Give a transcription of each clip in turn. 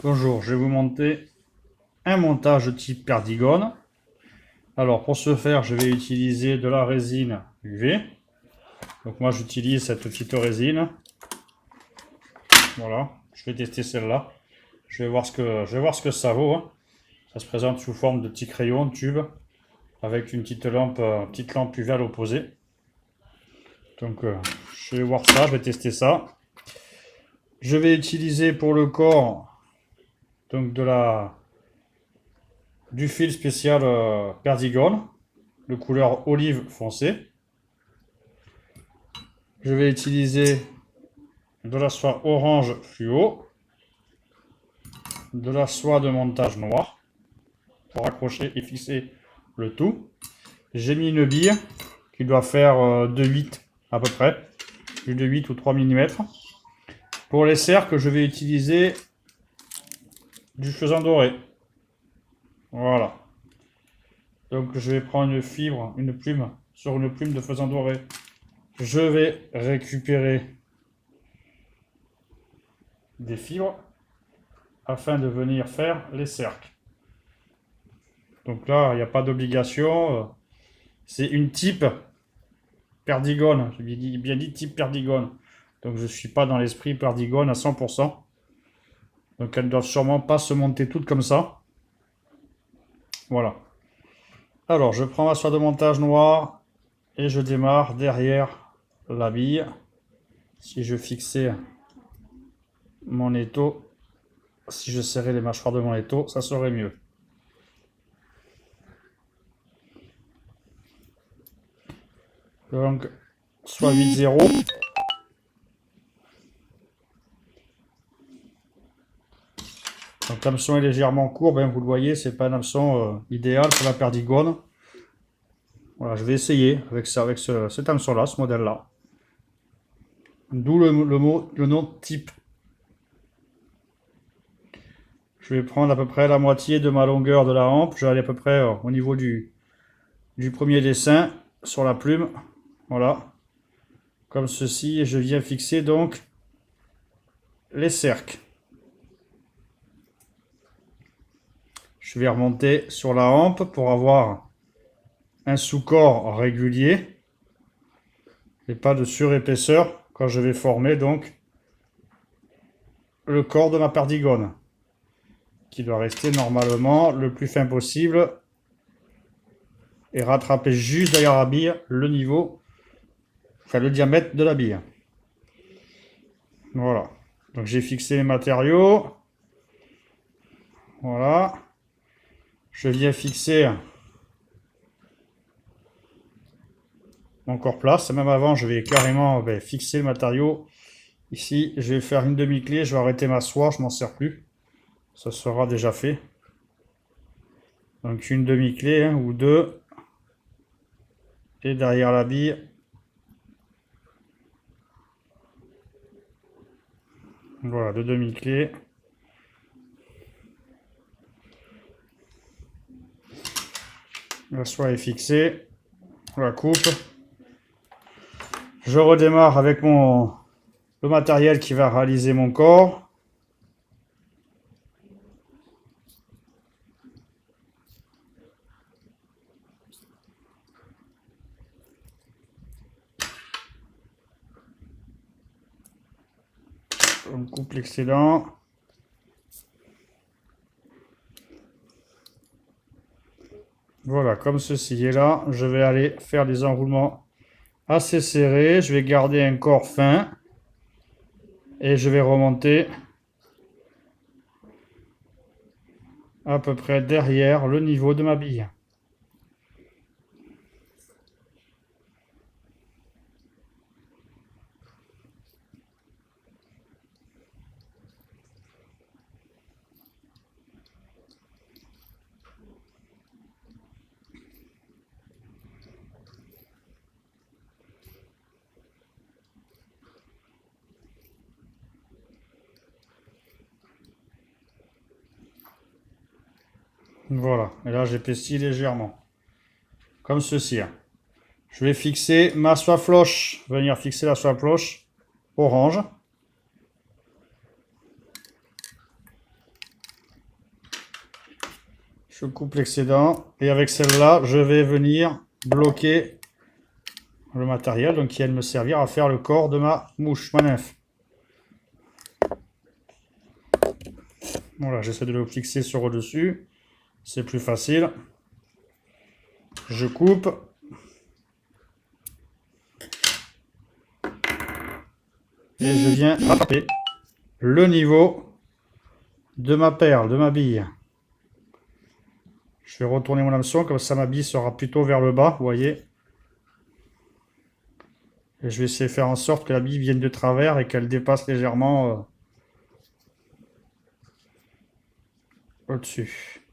Bonjour, je vais vous monter un montage type perdigone. Alors pour ce faire, je vais utiliser de la résine UV. Donc moi j'utilise cette petite résine. Voilà, je vais tester celle-là. Je vais voir ce que ça vaut, hein. Ça se présente sous forme de petits crayons, tube, avec une petite lampe UV à l'opposé. Donc je vais voir ça, je vais tester ça. Je vais utiliser pour le corps donc du fil spécial perdigone, de couleur olive foncé. Je vais utiliser de la soie orange fluo, de la soie de montage noire pour accrocher et fixer le tout. J'ai mis une bille qui doit faire de 8 à peu près, plus de 8 ou 3 mm. Pour les cercles, je vais utiliser du faisan doré. Voilà. Donc je vais prendre une fibre, une plume, sur une plume de faisan doré. Je vais récupérer des fibres afin de venir faire les cercles. Donc là, il n'y a pas d'obligation. C'est une type perdigone. J'ai bien dit type perdigone. Donc je ne suis pas dans l'esprit perdigone à 100%. Donc elles ne doivent sûrement pas se monter toutes comme ça. Voilà. Alors je prends ma soie de montage noire et je démarre derrière la bille. Si je fixais mon étau, si je serrais les mâchoires de mon étau, ça serait mieux. Donc soit 8-0. Donc l'hameçon est légèrement court, ben, vous le voyez, c'est pas un hameçon idéal pour la perdigone. Voilà, je vais essayer avec ça, avec cet hameçon-là, ce modèle-là. D'où le nom type. Je vais prendre à peu près la moitié de ma longueur de la hampe. Je vais aller à peu près au niveau du premier dessin sur la plume. Voilà. Comme ceci. Et je viens fixer donc les cercles. Je vais remonter sur la hampe pour avoir un sous-corps régulier et pas de surépaisseur quand je vais former donc le corps de ma perdigone, qui doit rester normalement le plus fin possible et rattraper juste derrière la bille le niveau, enfin le diamètre de la bille. Voilà. Donc j'ai fixé les matériaux. Voilà. Je viens fixer mon corps place. Même avant, je vais carrément fixer le matériau. Ici, je vais faire une demi-clé. Je vais arrêter ma soie. Je m'en sers plus. Ça sera déjà fait. Donc une demi-clé, hein, ou deux. Et derrière la bille. Voilà, deux demi-clés. La soie est fixée. La coupe. Je redémarre avec le matériel qui va réaliser mon corps. On coupe l'excédent. Voilà, comme ceci. Et là, je vais aller faire des enroulements assez serrés. Je vais garder un corps fin. Et je vais remonter à peu près derrière le niveau de ma bille. Voilà, et là j'épaissis légèrement, comme ceci. Je vais fixer ma soie floche, venir fixer la soie floche orange. Je coupe l'excédent et avec celle-là, je vais venir bloquer le matériel, donc qui va me servir à faire le corps de ma mouche, ma nymphe. Voilà, j'essaie de le fixer sur au-dessus, c'est plus facile. Je coupe. Et je viens attraper le niveau de ma perle, de ma bille. Je vais retourner mon hameçon, comme ça ma bille sera plutôt vers le bas, vous voyez. Et je vais essayer de faire en sorte que la bille vienne de travers et qu'elle dépasse légèrement au-dessus.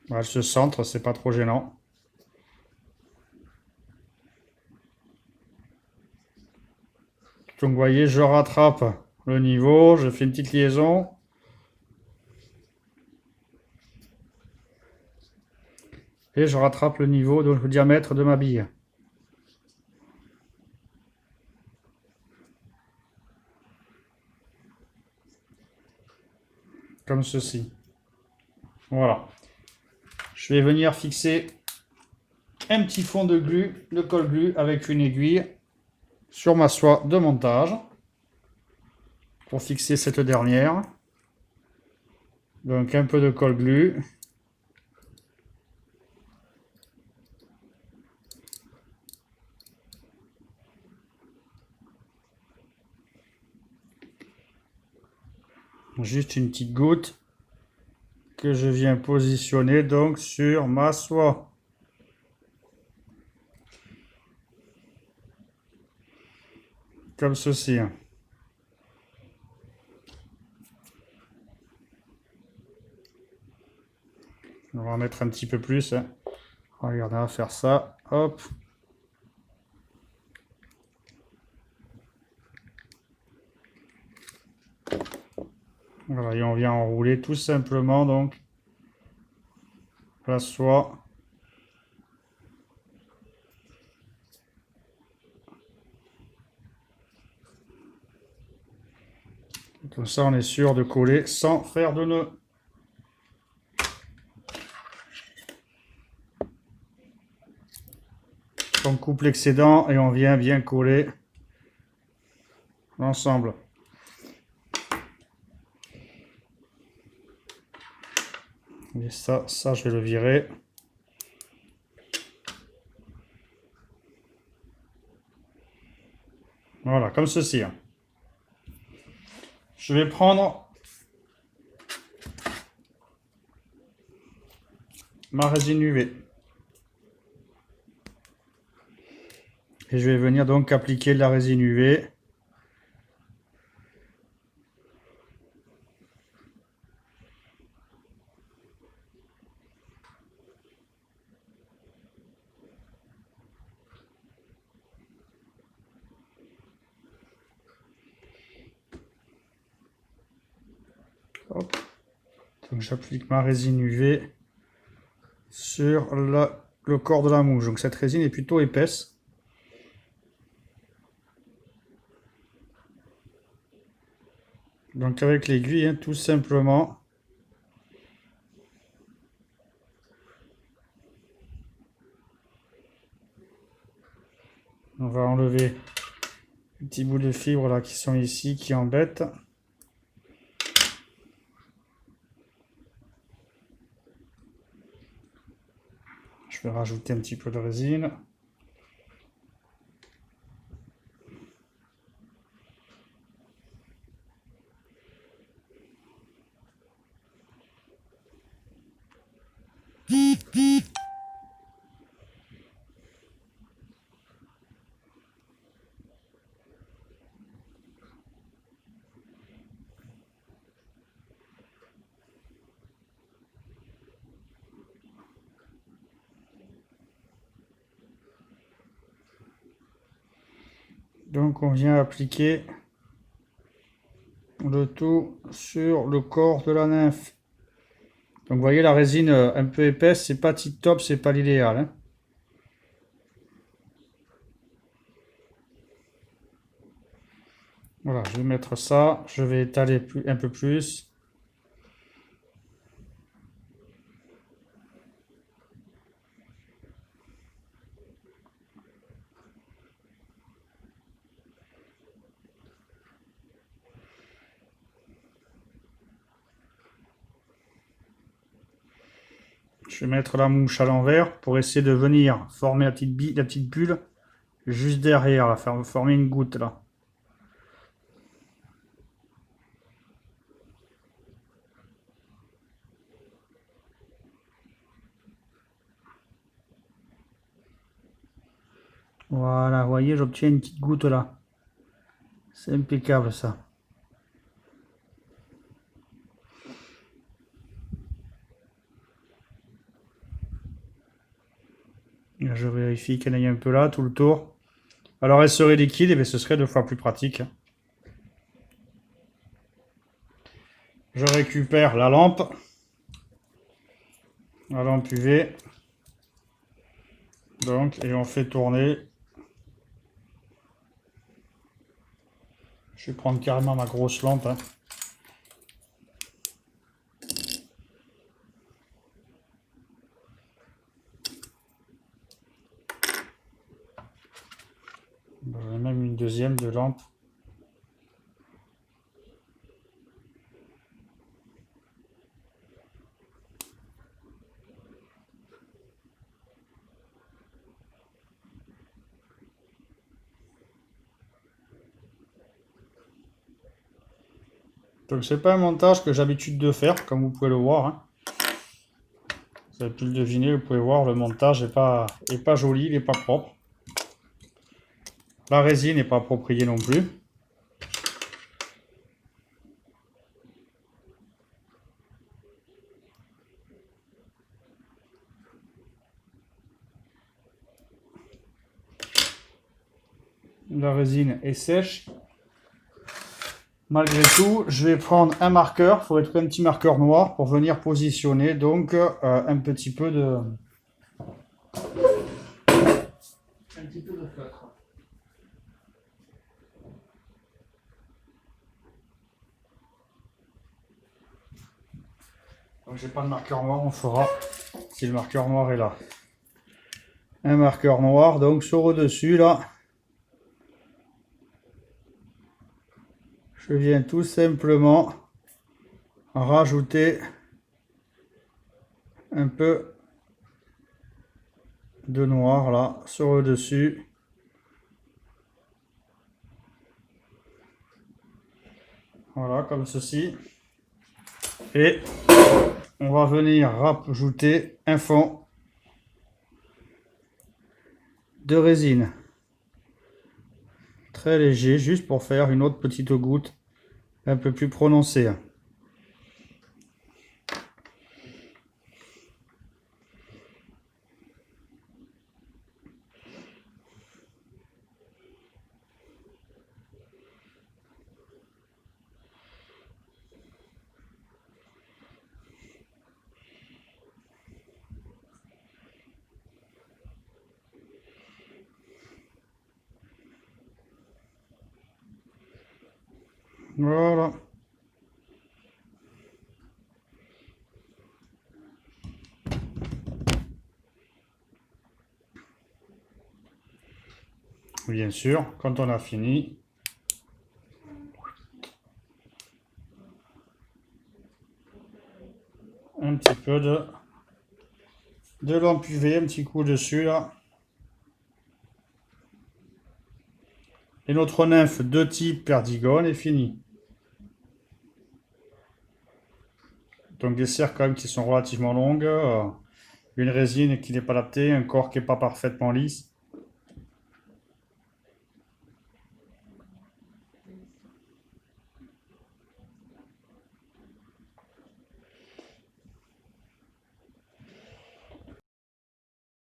Voilà, elle se centre, c'est pas trop gênant. Donc vous voyez, je rattrape le niveau, je fais une petite liaison. Et je rattrape le niveau, donc le diamètre de ma bille. Comme ceci. Voilà. Je vais venir fixer un petit fond de glu, de colle glu avec une aiguille sur ma soie de montage pour fixer cette dernière. Donc un peu de colle glu. Juste une petite goutte que je viens positionner donc sur ma soie. Comme ceci. On va en mettre un petit peu plus. Regardez, on va faire ça. Hop. Voilà, et on vient enrouler tout simplement donc la soie. Comme ça, on est sûr de coller sans faire de nœud. On coupe l'excédent et on vient bien coller l'ensemble. Et ça, je vais le virer. Voilà, comme ceci. Je vais prendre ma résine UV. Et je vais venir donc appliquer de la résine UV. Hop. Donc j'applique ma résine UV sur le corps de la mouche. Donc cette résine est plutôt épaisse. Donc avec l'aiguille, tout simplement. On va enlever les petits bouts de fibres là qui sont ici, qui embêtent. Je vais rajouter un petit peu de résine. Donc on vient appliquer le tout sur le corps de la nymphe. Donc vous voyez la résine un peu épaisse, c'est pas tip top, c'est pas l'idéal. Voilà, je vais mettre ça, je vais étaler un peu plus. Je vais mettre la mouche à l'envers pour essayer de venir former la petite bulle juste derrière, là, former une goutte là. Voilà, vous voyez, j'obtiens une petite goutte là. C'est impeccable ça. Je vérifie qu'elle aille un peu là, tout le tour. Alors elle serait liquide, et ce serait 2 fois plus pratique. Je récupère la lampe UV. Donc, et on fait tourner. Je vais prendre carrément ma grosse lampe. Hein. J'en ai même une deuxième de lampe. Donc c'est pas un montage que j'ai l'habitude de faire, comme vous pouvez le voir. Hein. Vous avez pu le deviner, vous pouvez voir, le montage est pas joli, il n'est pas propre. La résine n'est pas appropriée non plus. La résine est sèche. Malgré tout, je vais prendre un marqueur. Il faudrait trouver un petit marqueur noir pour venir positionner donc un petit peu de feutre. Donc j'ai pas de marqueur noir, on fera si le marqueur noir est là. Un marqueur noir donc sur au-dessus là. Je viens tout simplement rajouter un peu de noir là sur le dessus. Voilà, comme ceci. Et on va venir rajouter un fond de résine. Très léger, juste pour faire une autre petite goutte un peu plus prononcée. Voilà. Bien sûr, quand on a fini, un petit peu de lampe UV, un petit coup dessus là. Et notre nymphe de type perdigone est finie. Donc des cercles quand même qui sont relativement longues, une résine qui n'est pas adaptée, un corps qui n'est pas parfaitement lisse.